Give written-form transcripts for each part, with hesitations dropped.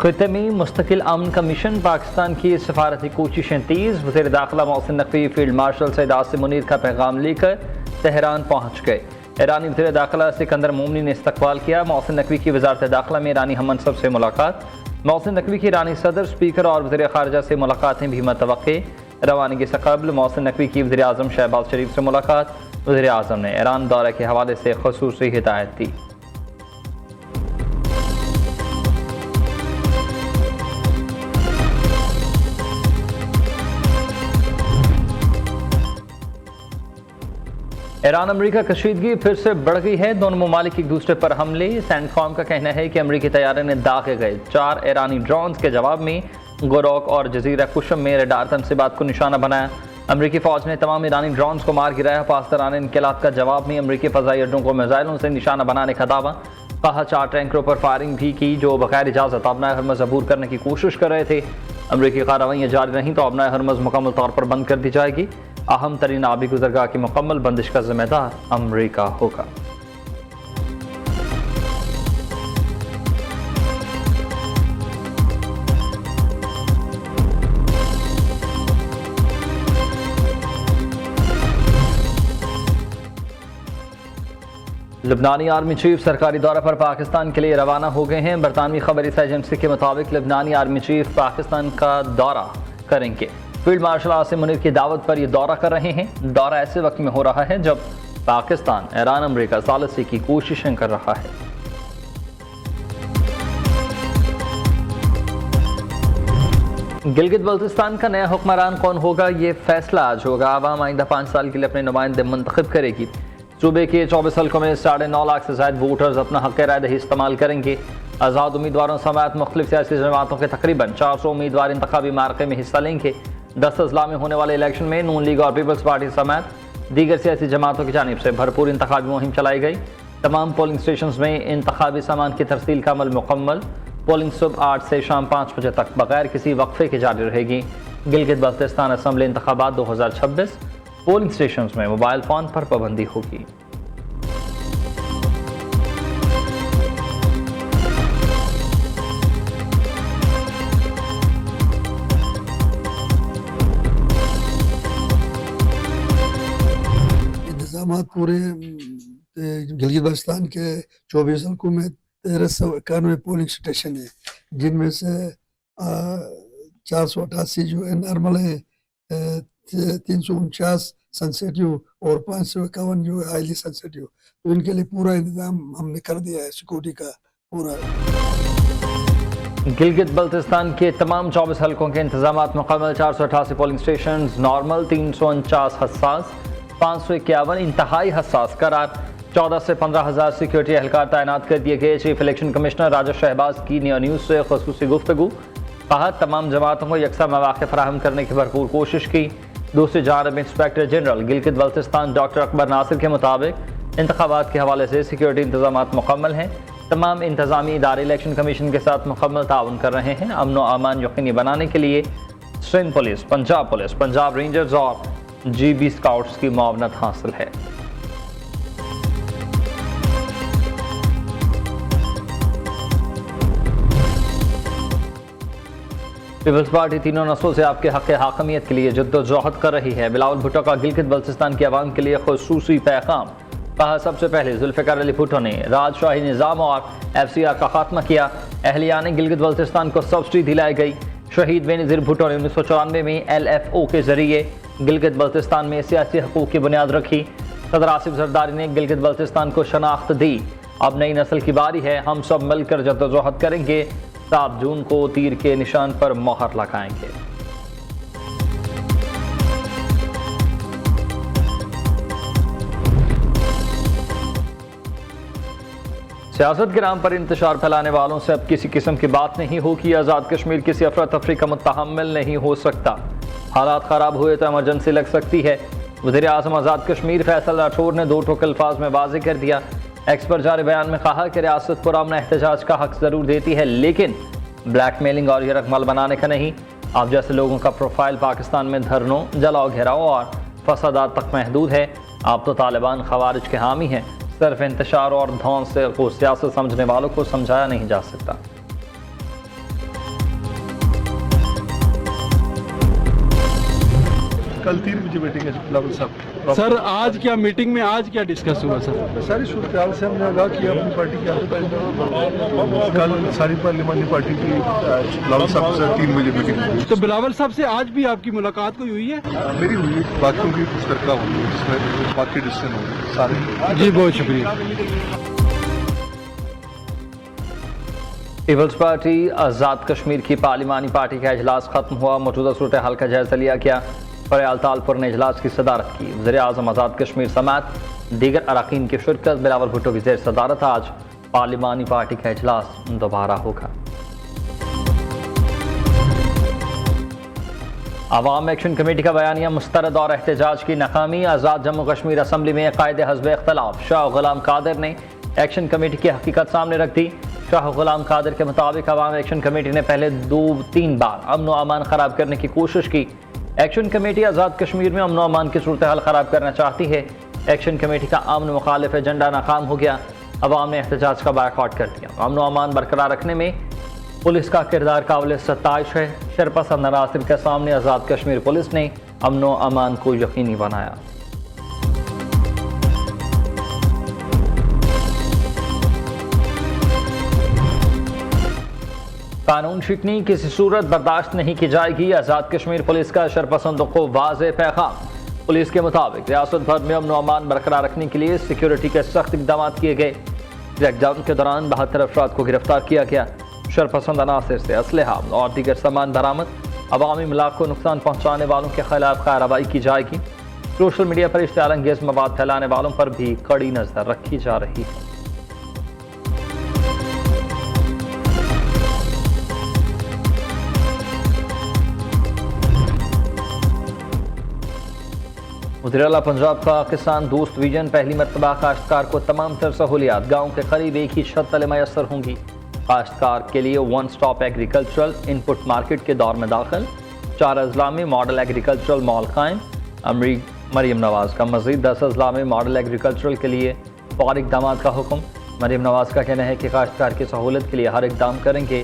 खित्ते में मुस्तकिल अमन कमीशन, पाकिस्तान की सफारती कोशिशें तेज़। वज़ीर दाखिला मोहसिन नकवी फील्ड मार्शल सैयद आसिम मुनीर का पैगाम लेकर तेहरान पहुँच गए। ईरानी वज़ीर दाखिला सिकंदर मोमनी ने इस्तकबाल किया। मोहसिन नकवी की वज़ारत दाखिला में ईरानी हममनसब से मुलाकात। मोहसिन नकवी की ईरानी सदर, स्पीकर और वज़ीर ख़ारजा से मुलाकातें भी मुतवक्के। रवानगी से कबल मोहसिन नकवी की वज़ीर आज़म शहबाज शरीफ से मुलाकात। वज़ीर आज़म ने ईरान दौरे के हवाले से ख़ुसूसी हिदायत दी। ईरान अमरीका कशीदगी फिर से बढ़ गई है। दोनों ममालिक एक दूसरे पर हमले। सेंटकॉम का कहना है कि अमरीकी तैयारे ने दागे गए 4 ईरानी ड्रोन्स के जवाब में गोरोक और जजीरा कुशम में रडार तनसीबात को निशाना बनाया। अमरीकी फौज ने तमाम ईरानी ड्रोन्स को मार गिराया। पासदारान इनकलाब का जवाब में अमरीकी फ़ज़ाई अड्डों को मिसाइलों से निशाना बनाने का दावा। कहा 4 टैंकरों पर फायरिंग भी की जो बगैर इजाज़त आबनाए हरमज़ अबूर करने की कोशिश कर रहे थे। अमरीकी कार्रवाइयाँ जारी रहीं तो आबनाए हरमज़ मुकम्मल तौर पर बंद कर दी जाएगी। अहम तरीन आबी गुज़रगाह की मुकम्मल बंदिश का जिम्मेदार अमरीका होगा। लबनानी आर्मी चीफ सरकारी दौरे पर पाकिस्तान के लिए रवाना हो गए हैं। बरतानवी खबरी एजेंसी के मुताबिक लबनानी आर्मी चीफ पाकिस्तान का दौरा करेंगे। फील्ड मार्शल आसिम मुनीर की दावत पर यह दौरा कर रहे हैं। दौरा ऐसे वक्त में हो रहा है जब पाकिस्तान ईरान अमरीका सालिसी की कोशिशें कर रहा है। गिलगित बल्तिस्तान का नया हुक्मरान कौन होगा, ये फैसला आज होगा। आवाम आइंदा 5 साल के लिए अपने नुमाइंदे मुंतखब करेगी। सूबे के 24 हल्कों में 9.5 लाख से ज़ायद वोटर्स अपना हक़ राय दही इस्तेमाल करेंगे। आज़ाद उम्मीदवारों समेत मुख्तलिफ सियासी जमातों के तकरीबन 400 उम्मीदवार इंतखाबी मार्के में हिस्सा लेंगे। 10 अजला में होने वाले इलेक्शन में नून लीग और पीपल्स पार्टी समेत दीगर सियासी जमातों की जानिब से भरपूर इंतखाबी मुहिम चलाई गई। तमाम पोलिंग स्टेशन में इंतखाबी सामान की तरसील का अमल मुकम्मल। पोलिंग सुबह 8 से शाम 5 बजे तक बगैर किसी वक्फे के जारी रहेगी। गिलगित बल्तिस्तान असम्बली इंतखाबात 2026। पोलिंग स्टेशन में मोबाइल फ़ोन पर पाबंदी होगी। पूरे गिलगित बल्तिस्तान के 24 हल्कों में 1391 पोलिंग स्टेशन है, जिनमें से 488 जो है नॉर्मल है, 349 सेंसिटिव और 551 जो है हाईली सेंसिटिव। तो इनके लिए पूरा इंतजाम हमने कर दिया है, सिक्योरिटी का पूरा। गिलगित बल्तिस्तान के तमाम 24 हल्कों के इंतजाम मुकम्मल। 488 पोलिंग स्टेशन नॉर्मल, 349 हसास, 551 इंतहाई हसास करार। 14 से 15,000 सिक्योरिटी एहलकार तैनात कर दिए गए। चीफ इलेक्शन कमिश्नर राजा शहबाज की नियो न्यूज़ से खुसूसी गुफ्तगू। कहा तमाम जमातों को यकसा मौक़े फराहम करने की भरपूर कोशिश की। दूसरी जानब inspector general Gilgit Baltistan doctor Akbar Nasir के मुताबिक इंतखाबात के हवाले से सिक्योरिटी इंतजाम मुकम्मल हैं। तमाम इंतजामी इदारे इलेक्शन कमीशन के साथ मुकम्मल ताउन कर रहे हैं। अमन व अमान यकीनी बनाने के लिए सिंध पुलिस, पंजाब रेंजर्स और GB स्काउट्स की मुआवनत हासिल है। पीपल्स पार्टी तीनों नस्लों से आपके हक़ हाकमियत के लिए जद्दोजहद कर रही है। बिलावल भुट्टो का गिलगित बल्तिस्तान की आवाम के लिए खुसूसी पैगाम। कहा सबसे पहले जुल्फ़िकार अली भुट्टो ने राजशाही निज़ाम और FCR का खात्मा किया। अहलियान गिलगित बल्तिस्तान को सब्सिडी दिलाई गई। शहीद बेनज़ीर भुट्टो ने 1994 में LFO के जरिए गिलगित बल्तिस्तान में सियासी हकूक़ की बुनियाद रखी। सदर आसिफ जरदारी ने गिलगित बल्तिस्तान को शनाख्त दी। अब नई नस्ल की बारी है, हम सब मिलकर जद्दोजहद करेंगे। 7 जून को तीर के निशान पर मोहर लगाएंगे। सियासत के नाम पर इंतशार फैलाने वालों से अब किसी किस्म की बात नहीं होगी। आज़ाद कश्मीर किसी अफरा तफरी का मुतहम्मिल नहीं हो सकता। हालात ख़राब हुए तो एमरजेंसी लग सकती है। वज़ीर आज़म आज़ाद कश्मीर फैसल राठौर ने 2 टोक अल्फाज में वाज़ेह कर दिया। एक्स पर जारी बयान में कहा कि रियासत पर अमन एहतजाज का हक ज़रूर देती है, लेकिन ब्लैकमेलिंग और यरगमाल बनाने का नहीं। आप जैसे लोगों का प्रोफाइल पाकिस्तान में धरनों, जलाओ, घेराव और फसादात तक महदूद है। आप तो तालिबान खवारिज के हामी हैं। सिर्फ इंतशार और धौंस से को सियासत समझने वालों को समझाया नहीं जा सकता। कल 3 बजे मीटिंग है बिलावल साहब। सर आज क्या मीटिंग में आज क्या डिस्कस हुआ सर? सारी सूरत से हमने आगाह किया अपनी पार्टी के आगे। कल सारी पार्लियामानी पार्टी की बिलावल साहब से 3 बजे मीटिंग हुई। तो बिलावल साहब से आज भी आपकी मुलाकात कोई हुई है? मेरी हुई, बाकियों की मुश्तरका हुई, जिसमें बाकी डिसीजन हुए सारे। जी बहुत शुक्रिया। पीपल्स पार्टी आज़ाद कश्मीर की पार्लिमानी पार्टी का इजलास खत्म हुआ। मौजूदा सूरत हाल का जायजा लिया गया। फरियाल तालपुर ने इजलास की सदारत की। वज़ीर आज़म आज़ाद कश्मीर समेत दीगर अरकान की शिरकत। बिलावल भुट्टो की ज़ेर सदारत आज पार्लिमानी पार्टी का इजलास दोबारा होगा। अवाम एक्शन कमेटी का बयानिया मुस्तरद और एहतजाज की नाकामी। आज़ाद जम्मू कश्मीर असम्बली में कायदे हज़्ब इख्तलाफ। शाह गुलाम कादिर ने एक्शन कमेटी की हकीकत सामने रख दी। शाह गुलाम कादिर के मुताबिक अवाम एक्शन कमेटी ने पहले 2-3 बार अमन व अमान ख़राब करने की कोशिश की। एक्शन कमेटी आज़ाद कश्मीर में अमन व अमान की सूरत हाल ख़राब करना चाहती है। एक्शन कमेटी का अमन मुखालिफ एजेंडा नाकाम हो गया। अवाम ने एहतजाज का बायकॉट कर दिया। अमन व अमान बरकरार रखने में पुलिस का किरदार काबिल सत्ताइश है। शरपसंद अनासिर के सामने आज़ाद कश्मीर पुलिस ने अमन व अमान को यकीनी बनाया। कानून शिकनी किसी सूरत बर्दाश्त नहीं की जाएगी। आज़ाद कश्मीर पुलिस का शरपसंदों को वाज़ेह पैगाम। पुलिस के मुताबिक रियासत भर में अमन व अमान बरकरार रखने के लिए सिक्योरिटी के सख्त इक़दाम किए गए। क्रैकडाउन के दौरान 72 अफराद को गिरफ्तार किया गया। शरपसंद अनासिर से असलहा और दीगर सामान बरामद। अवामी इमलाक को नुकसान पहुँचाने वालों के खिलाफ कार्रवाई की जाएगी। सोशल मीडिया पर इश्तिहार अंगेज मवाद फैलाने वालों पर भी कड़ी नज़र रखी जा रही है। वज़ीर-ए-आला पंजाब का किसान दोस्त विजन पहली मरतबा काश्तकार को तमाम तर सहूलियात गाँव के करीब एक ही छत तले मैसर होंगी। काश्तकार के लिए 1 स्टॉप एग्रीकल्चरल इनपुट मार्केट के दौर में दाखिल। 4 अजला में मॉडल एग्रीकल्चरल मॉल कायम। मरीम नवाज का मज़ीद 10 अजला में मॉडल एग्रीकल्चरल के लिए फौरी इक़दाम का हुक्म। मरीम नवाज का कहना है कि काश्तकार की सहूलत के लिए हर इक़दाम करेंगे।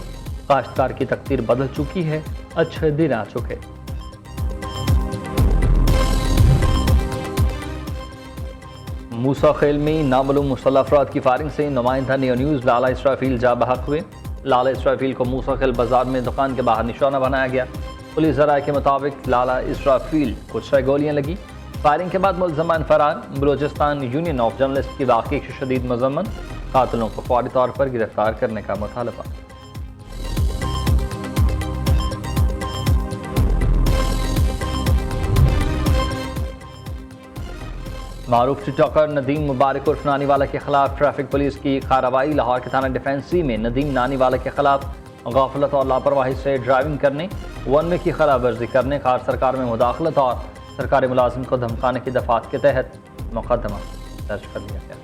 काश्तकार की तकदीर बदल चुकी है, अच्छे दिन आ चुके। मूसा खेल में नामालूम मुसल्लह अफराद की फायरिंग से नुमाइंदा नियो न्यूज़ लाला इसराफील जा बहक हुए। लाला इसराफील को मूसा खेल बाजार में दुकान के बाहर निशाना बनाया गया। पुलिस ज़राए के मुताबिक लाला इसराफील को 6 गोलियां लगी। फायरिंग के बाद मुलज़मान फरार। बलूचिस्तान यूनियन ऑफ जर्नलिस्ट की वाक़े की शदीद मज़म्मत। कातिलों को फौरी तौर पर गिरफ्तार करने का मुतालबा। मारूफ टिकटॉकर नदीम मुबारक उर्फ नानीवाला के खिलाफ ट्रैफिक पुलिस की कार्रवाई। लाहौर के थाना डिफेंसी में नदीम नानीवाला के खिलाफ गाफलत और लापरवाही से ड्राइविंग करने, वन वे की खिलाफ वर्जी करने, कार सरकार में मुदाखलत और सरकारी मुलाजिम को धमकाने की दफात के तहत मुकदमा दर्ज कर लिया गया।